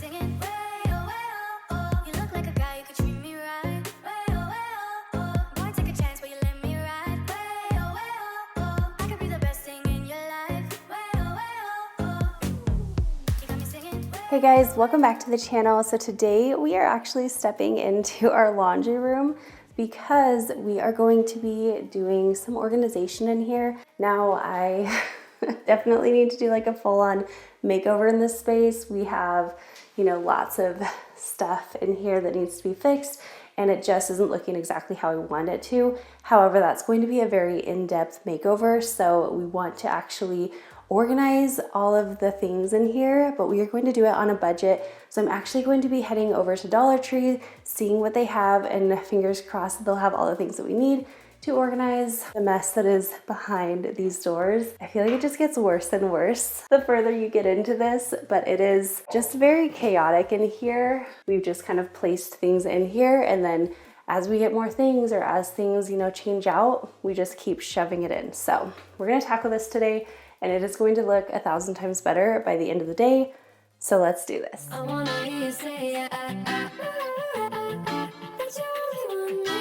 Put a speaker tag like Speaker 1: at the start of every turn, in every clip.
Speaker 1: singing way oh way oh oh. You look like a guy who could treat me right. Way oh way oh oh. Boy, take a chance, will you let me ride? Way oh way oh oh. I could be the best thing in your life. Way oh way oh oh. You got me singing.
Speaker 2: Hey guys, welcome back to the channel. So today we are actually stepping into our laundry room because we are going to be doing some organization in here. Now I definitely need to do like a full-on makeover in this space. We have, lots of stuff in here that needs to be fixed and it just isn't looking exactly how I want it to. However, that's going to be a very in-depth makeover. So we want to actually organize all of the things in here, but we are going to do it on a budget. So I'm actually going to be heading over to Dollar Tree, seeing what they have, and fingers crossed that they'll have all the things that we need to organize the mess that is behind these doors. I feel like it just gets worse and worse the further you get into this, but it is just very chaotic in here. We've just kind of placed things in here, and then as we get more things or as things, change out, we just keep shoving it in. So we're gonna tackle this today, and it is going to look 1,000 times better by the end of the day. So let's do this.
Speaker 1: I wanna hear you say that you only want me.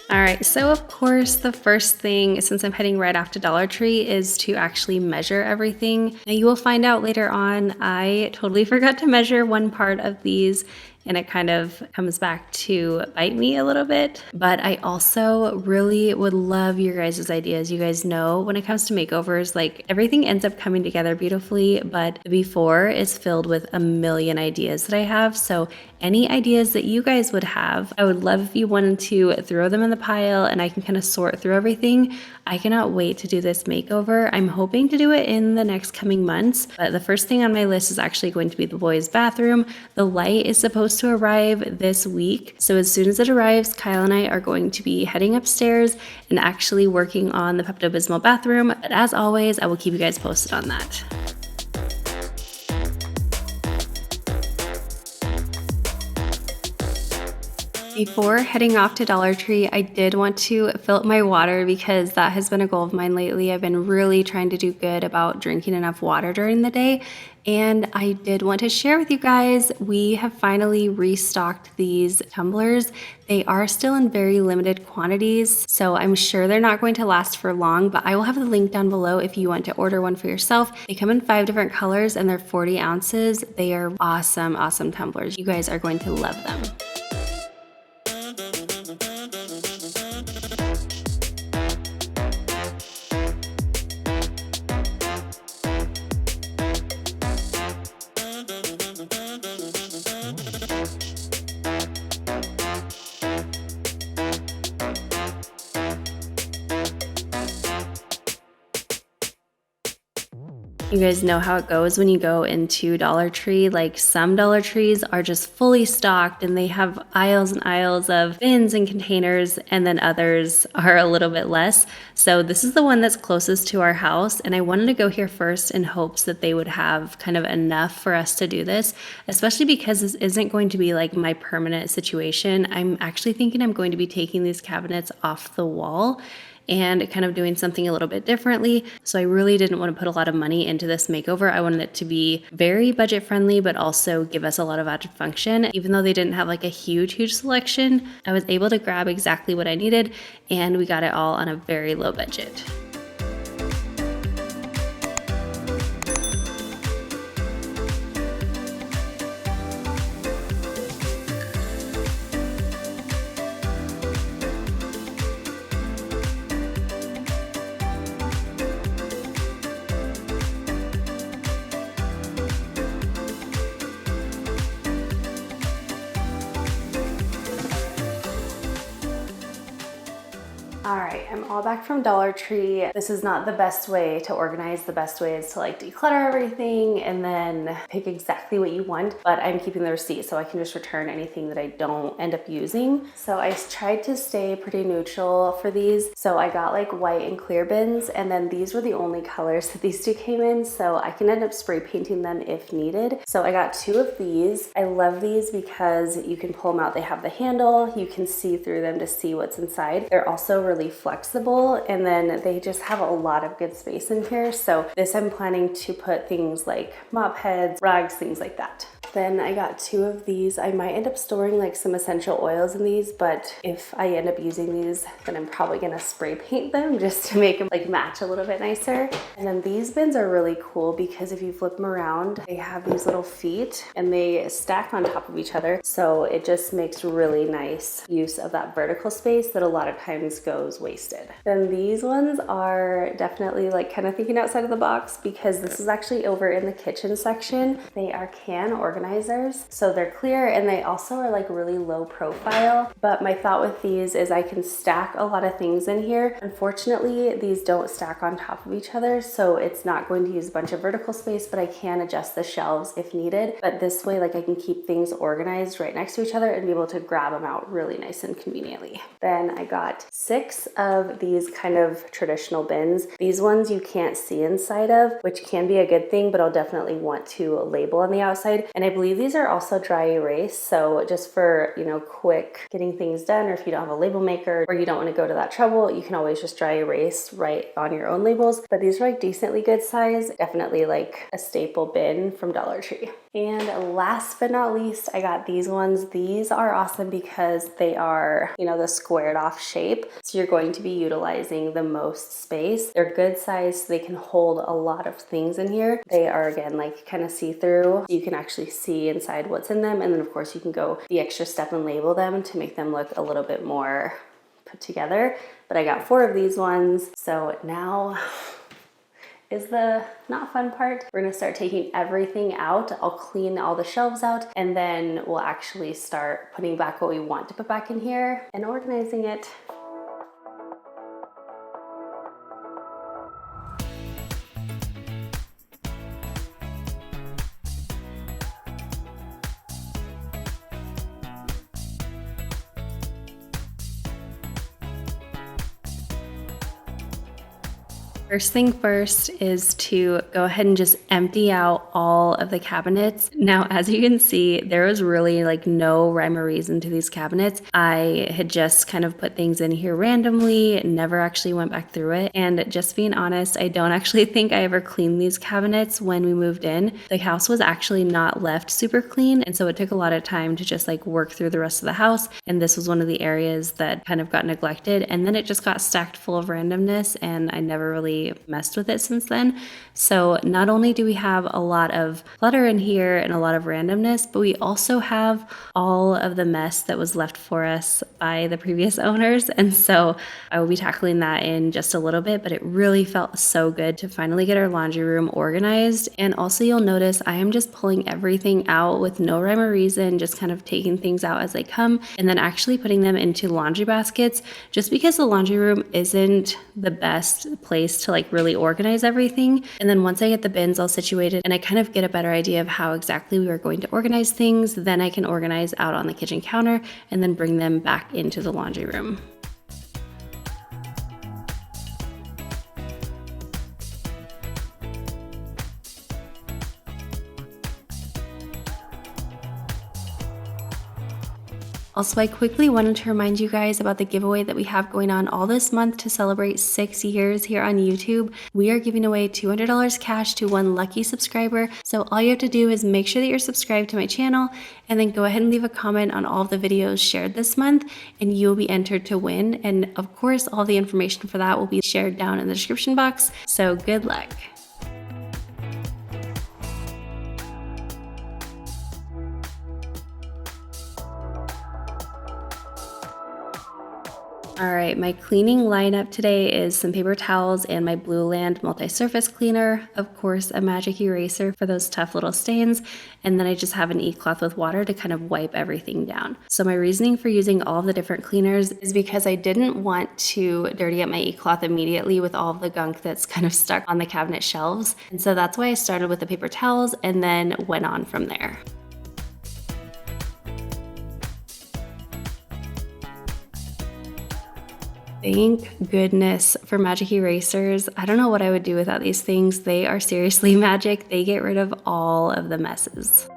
Speaker 2: All right, so of course, the first thing, since I'm heading right off to Dollar Tree, is to actually measure everything. Now you will find out later on, I totally forgot to measure one part of these, and it kind of comes back to bite me a little bit. But I also really would love your guys' ideas. You guys know when it comes to makeovers, like everything ends up coming together beautifully, but the before is filled with a million ideas that I have. So any ideas that you guys would have, I would love if you wanted to throw them in the pile and I can kind of sort through everything. I cannot wait to do this makeover. I'm hoping to do it in the next coming months, but the first thing on my list is actually going to be the boys' bathroom. The light is supposed to arrive this week. So as soon as it arrives, Kyle and I are going to be heading upstairs and actually working on the Pepto-Bismol bathroom. But as always, I will keep you guys posted on that. Before heading off to Dollar Tree, I did want to fill up my water because that has been a goal of mine lately. I've been really trying to do good about drinking enough water during the day. And I did want to share with you guys, we have finally restocked these tumblers. They are still in very limited quantities, so I'm sure they're not going to last for long, but I will have the link down below if you want to order one for yourself. They come in 5 different colors and they're 40 ounces. They are awesome, awesome tumblers. You guys are going to love them. You guys know how it goes when you go into Dollar Tree. Like some Dollar Trees are just fully stocked and they have aisles and aisles of bins and containers, and then others are a little bit less. So this is the one that's closest to our house, and I wanted to go here first in hopes that they would have kind of enough for us to do this, especially because this isn't going to be like my permanent situation. I'm actually thinking I'm going to be taking these cabinets off the wall and kind of doing something a little bit differently. So I really didn't want to put a lot of money into this makeover. I wanted it to be very budget friendly, but also give us a lot of added function. Even though they didn't have like a huge selection, I was able to grab exactly what I needed, and we got it all on a very low budget. All right, I'm all back from Dollar Tree. This is not the best way to organize. The best way is to like declutter everything and then pick exactly what you want, but I'm keeping the receipt so I can just return anything that I don't end up using. So I tried to stay pretty neutral for these. So I got like white and clear bins, and then these were the only colors that these two came in, so I can end up spray painting them if needed. So I got 2 of these. I love these because you can pull them out. They have the handle. You can see through them to see what's inside. They're also really flexible, and then they just have a lot of good space in here. So this I'm planning to put things like mop heads, rugs, things like that. Then I got 2 of these. I might end up storing like some essential oils in these, but if I end up using these, then I'm probably gonna spray paint them just to make them like match a little bit nicer. And then these bins are really cool because if you flip them around, they have these little feet and they stack on top of each other. So it just makes really nice use of that vertical space that a lot of times goes wasted. Then these ones are definitely like kind of thinking outside of the box because this is actually over in the kitchen section. They are can organizers. So they're clear and they also are like really low profile. But my thought with these is I can stack a lot of things in here. Unfortunately, these don't stack on top of each other. So it's not going to use a bunch of vertical space, but I can adjust the shelves if needed. But this way, like I can keep things organized right next to each other and be able to grab them out really nice and conveniently. Then I got 6 of these kind of traditional bins. These ones you can't see inside of, which can be a good thing, but I'll definitely want to label on the outside. And I believe these are also dry erase. So just for, you know, quick getting things done, or if you don't have a label maker or you don't want to go to that trouble, you can always just dry erase right on your own labels. But these are like decently good size, definitely like a staple bin from Dollar Tree. And last but not least, I got these ones. These are awesome because they are, you know, the squared off shape. So you're going to be utilizing the most space. They're good size, so they can hold a lot of things in here. They are again, like kind of see-through. You can actually see inside what's in them. And then of course you can go the extra step and label them to make them look a little bit more put together. But I got 4 of these ones. So now is the not fun part. We're gonna start taking everything out. I'll clean all the shelves out and then we'll actually start putting back what we want to put back in here and organizing it. First thing first is to go ahead and just empty out all of the cabinets. Now, as you can see, there was really like no rhyme or reason to these cabinets. I had just kind of put things in here randomly, never actually went back through it. And just being honest, I don't actually think I ever cleaned these cabinets when we moved in. The house was actually not left super clean. And so it took a lot of time to just like work through the rest of the house. And this was one of the areas that kind of got neglected. And then it just got stacked full of randomness and I never really messed with it since then. So not only do we have a lot of clutter in here and a lot of randomness, but we also have all of the mess that was left for us by the previous owners. And so I will be tackling that in just a little bit, but it really felt so good to finally get our laundry room organized. And also you'll notice I am just pulling everything out with no rhyme or reason, just kind of taking things out as they come and then actually putting them into laundry baskets, just because the laundry room isn't the best place to like really organize everything. And then once I get the bins all situated and I kind of get a better idea of how exactly we are going to organize things, then I can organize out on the kitchen counter and then bring them back into the laundry room. Also, I quickly wanted to remind you guys about the giveaway that we have going on all this month to celebrate 6 years here on YouTube. We are giving away $200 cash to one lucky subscriber. So all you have to do is make sure that you're subscribed to my channel and then go ahead and leave a comment on all of the videos shared this month and you'll be entered to win. And of course, all the information for that will be shared down in the description box. So good luck. All right, my cleaning lineup today is some paper towels and my Blue Land multi-surface cleaner, of course a magic eraser for those tough little stains, and then I just have an e-cloth with water to kind of wipe everything down. So my reasoning for using all of the different cleaners is because I didn't want to dirty up my e-cloth immediately with all of the gunk that's kind of stuck on the cabinet shelves. And so that's why I started with the paper towels and then went on from there. Thank goodness for magic erasers. I don't know what I would do without these things. They are seriously magic. They get rid of all of the messes.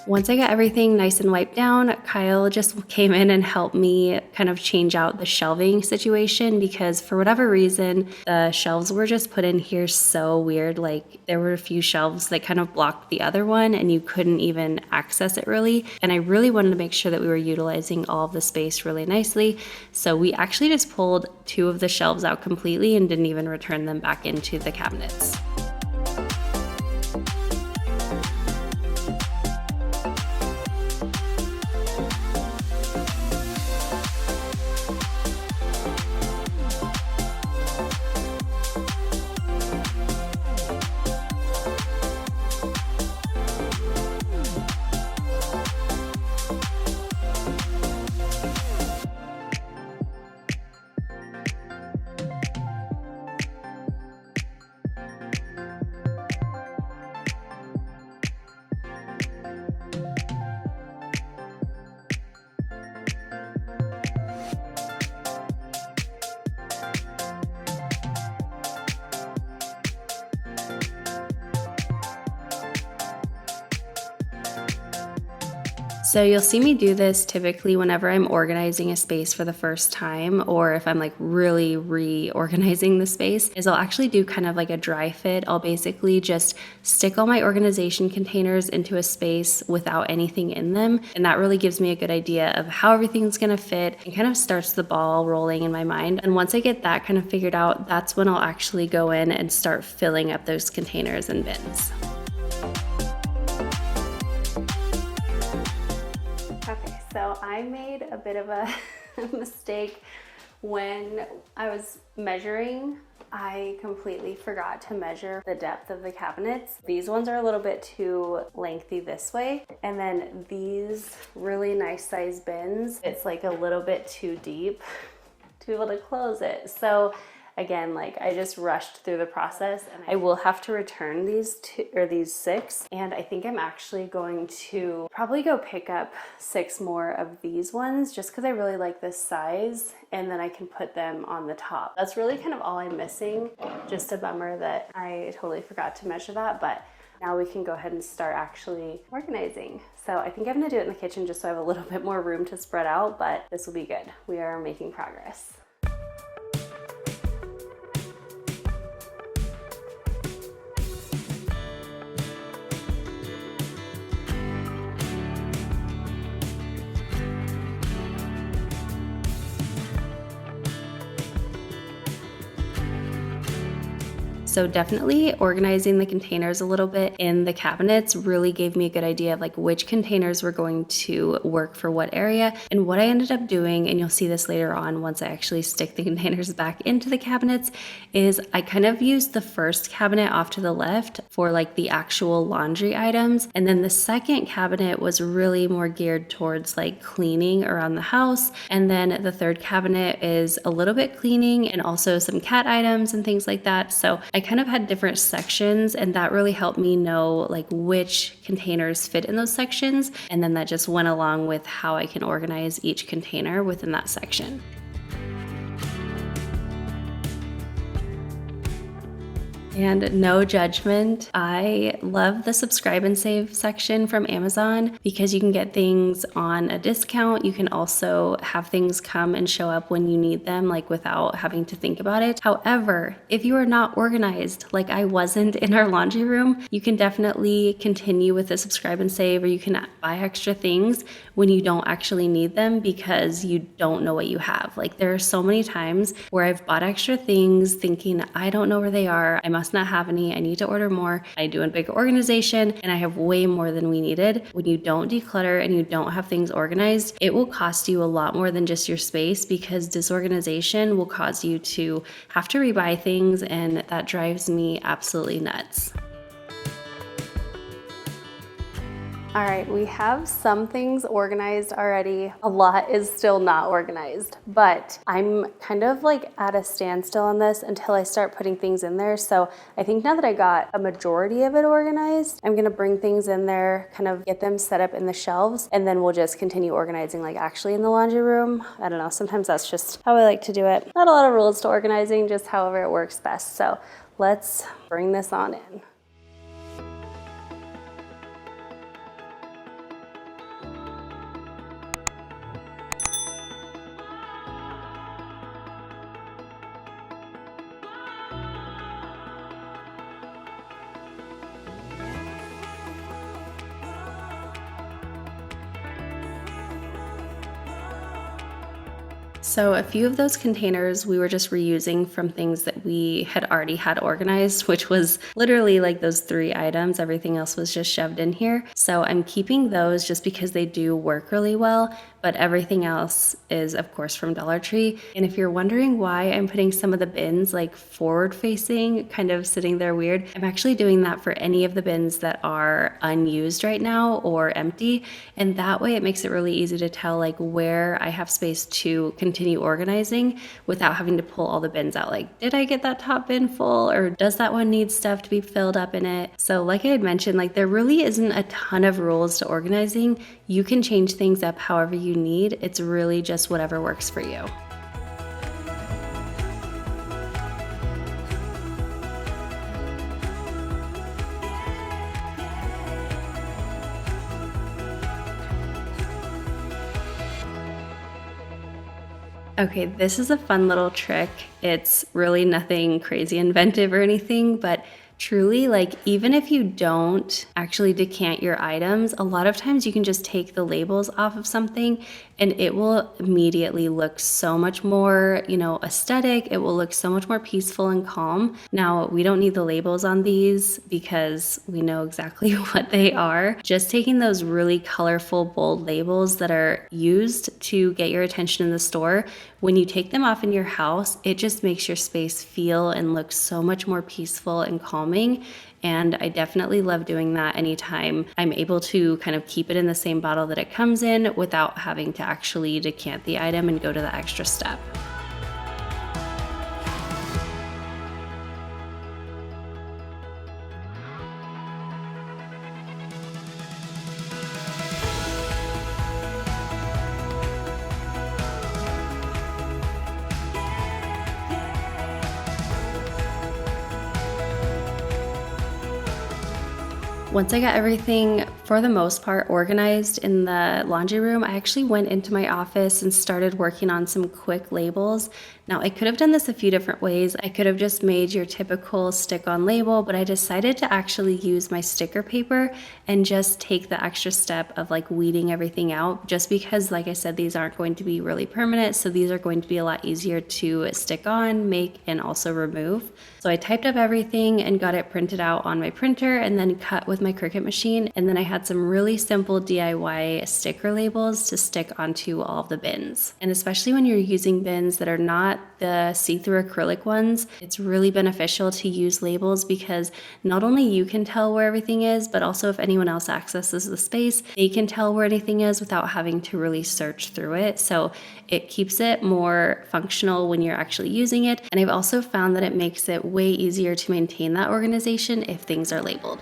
Speaker 2: Once I got everything nice and wiped down, Kyle just came in and helped me kind of change out the shelving situation because for whatever reason, the shelves were just put in here so weird. Like there were a few shelves that kind of blocked the other one and you couldn't even access it really. And I really wanted to make sure that we were utilizing all of the space really nicely. So we actually just pulled 2 of the shelves out completely and didn't even return them back into the cabinets. So you'll see me do this typically whenever I'm organizing a space for the first time, or if I'm like really reorganizing the space, is I'll actually do kind of like a dry fit. I'll basically just stick all my organization containers into a space without anything in them. And that really gives me a good idea of how everything's gonna fit and kind of starts the ball rolling in my mind. And once I get that kind of figured out, that's when I'll actually go in and start filling up those containers and bins. Okay, so I made a bit of a mistake when I was measuring. I completely forgot to measure the depth of the cabinets. These ones are a little bit too lengthy this way. And then these really nice size bins, it's like a little bit too deep to be able to close it. So again, like I just rushed through the process and I will have to return these 6. And I think I'm actually going to probably go pick up 6 more of these ones just because I really like this size, and then I can put them on the top. That's really kind of all I'm missing. Just a bummer that I totally forgot to measure that, but now we can go ahead and start actually organizing. So I think I'm gonna do it in the kitchen just so I have a little bit more room to spread out, but this will be good. We are making progress. So definitely organizing the containers a little bit in the cabinets really gave me a good idea of like which containers were going to work for what area. And what I ended up doing, and you'll see this later on once I actually stick the containers back into the cabinets, is I kind of used the first cabinet off to the left for like the actual laundry items. And then the second cabinet was really more geared towards like cleaning around the house. And then the third cabinet is a little bit cleaning and also some cat items and things like that. So I kind of had different sections, and that really helped me know like which containers fit in those sections, and then that just went along with how I can organize each container within that section. And no judgment, I love the subscribe and save section from Amazon because you can get things on a discount. You can also have things come and show up when you need them, like without having to think about it. However, if you are not organized, like I wasn't in our laundry room, you can definitely continue with the subscribe and save, or you can buy extra things when you don't actually need them because you don't know what you have. Like there are so many times where I've bought extra things thinking I don't know where they are, I must not have any, I need to order more. I do a big organization and I have way more than we needed. When you don't declutter and you don't have things organized, it will cost you a lot more than just your space, because disorganization will cause you to have to rebuy things, and that drives me absolutely nuts. All right, we have some things organized already. A lot is still not organized, but I'm kind of like at a standstill on this until I start putting things in there. So I think now that I got a majority of it organized, I'm gonna bring things in there, kind of get them set up in the shelves, and then we'll just continue organizing like actually in the laundry room. I don't know, sometimes that's just how I like to do it. Not a lot of rules to organizing, just however it works best. So let's bring this on in. So a few of those containers we were just reusing from things that we had already had organized, which was literally like those 3 items. Everything else was just shoved in here. So I'm keeping those just because they do work really well, but everything else is of course from Dollar Tree. And if you're wondering why I'm putting some of the bins like forward facing, kind of sitting there weird, I'm actually doing that for any of the bins that are unused right now or empty. And that way it makes it really easy to tell like where I have space to continue organizing without having to pull all the bins out. Like, did I get that top bin full, or does that one need stuff to be filled up in it? So like I had mentioned, like there really isn't a ton of rules to organizing. You can change things up however you need. It's really just whatever works for you. Okay, this is a fun little trick. It's really nothing crazy inventive or anything, but truly, like even if you don't actually decant your items, a lot of times you can just take the labels off of something and it will immediately look so much more, aesthetic. It will look so much more peaceful and calm. Now, we don't need the labels on these because we know exactly what they are. Just taking those really colorful, bold labels that are used to get your attention in the store, when you take them off in your house, it just makes your space feel and look so much more peaceful and calming. And I definitely love doing that anytime I'm able to kind of keep it in the same bottle that it comes in without having to actually decant the item and go to the extra step. Once I got everything, for the most part, organized in the laundry room, I actually went into my office and started working on some quick labels. Now, I could have done this a few different ways. I could have just made your typical stick-on label, but I decided to actually use my sticker paper and just take the extra step of like weeding everything out, just because, like I said, these aren't going to be really permanent, so these are going to be a lot easier to stick on, make, and also remove. So I typed up everything and got it printed out on my printer and then cut with my Cricut machine. And then I had some really simple DIY sticker labels to stick onto all of the bins. And especially when you're using bins that are not the see-through acrylic ones, it's really beneficial to use labels because not only you can tell where everything is, but also if anyone else accesses the space, they can tell where anything is without having to really search through it. So it keeps it more functional when you're actually using it. And I've also found that it makes it way easier to maintain that organization if things are labeled.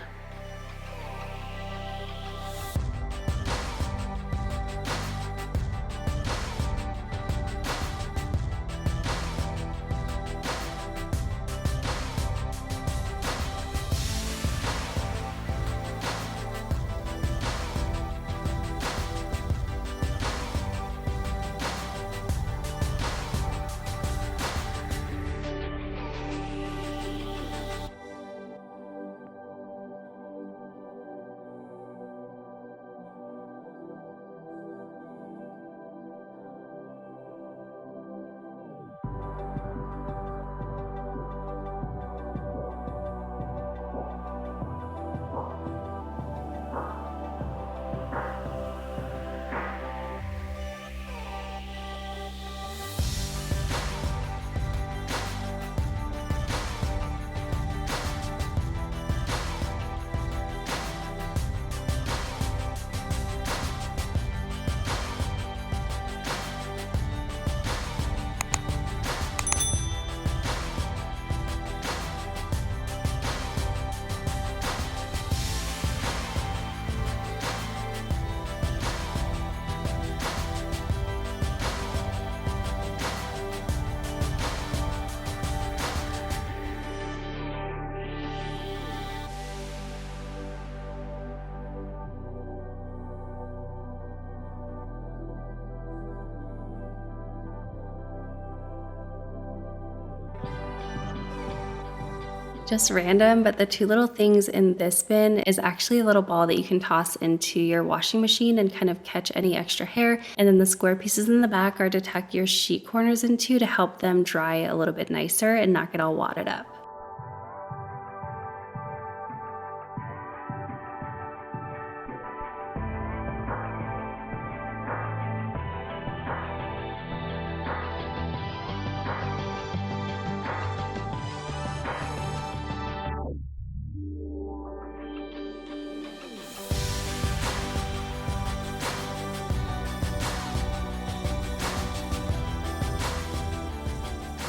Speaker 2: Just random, but the two little things in this bin is actually a little ball that you can toss into your washing machine and kind of catch any extra hair. And then the square pieces in the back are to tuck your sheet corners into to help them dry a little bit nicer and not get all wadded up.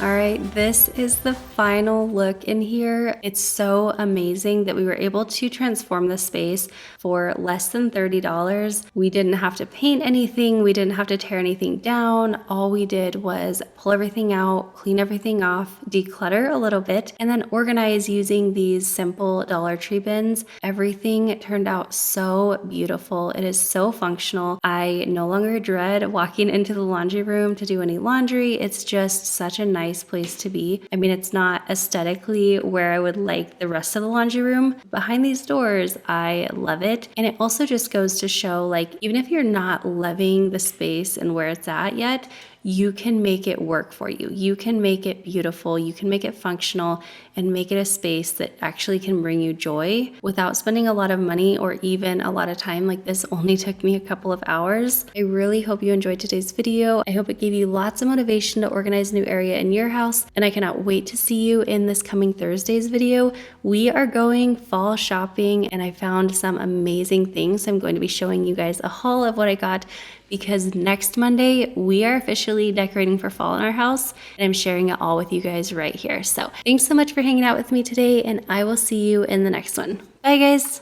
Speaker 2: All right, this is the final look in here. It's so amazing that we were able to transform the space for less than $30. We didn't have to paint anything. We didn't have to tear anything down. All we did was pull everything out, clean everything off, declutter a little bit, and then organize using these simple Dollar Tree bins. Everything turned out so beautiful. It is so functional. I no longer dread walking into the laundry room to do any laundry. It's just such a nice place to be. I mean, it's not aesthetically where I would like the rest of the laundry room. Behind these doors, I love it. And it also just goes to show, like, even if you're not loving the space and where it's at yet, you can make it work for you. You can make it beautiful. You can make it functional and make it a space that actually can bring you joy without spending a lot of money or even a lot of time. Like, this only took me a couple of hours. I really hope you enjoyed today's video. I hope it gave you lots of motivation to organize a new area in your house. And I cannot wait to see you in this coming Thursday's video. We are going fall shopping and I found some amazing things. I'm going to be showing you guys a haul of what I got, because next Monday we are officially decorating for fall in our house and I'm sharing it all with you guys right here. So thanks so much for hanging out with me today and I will see you in the next one. Bye guys.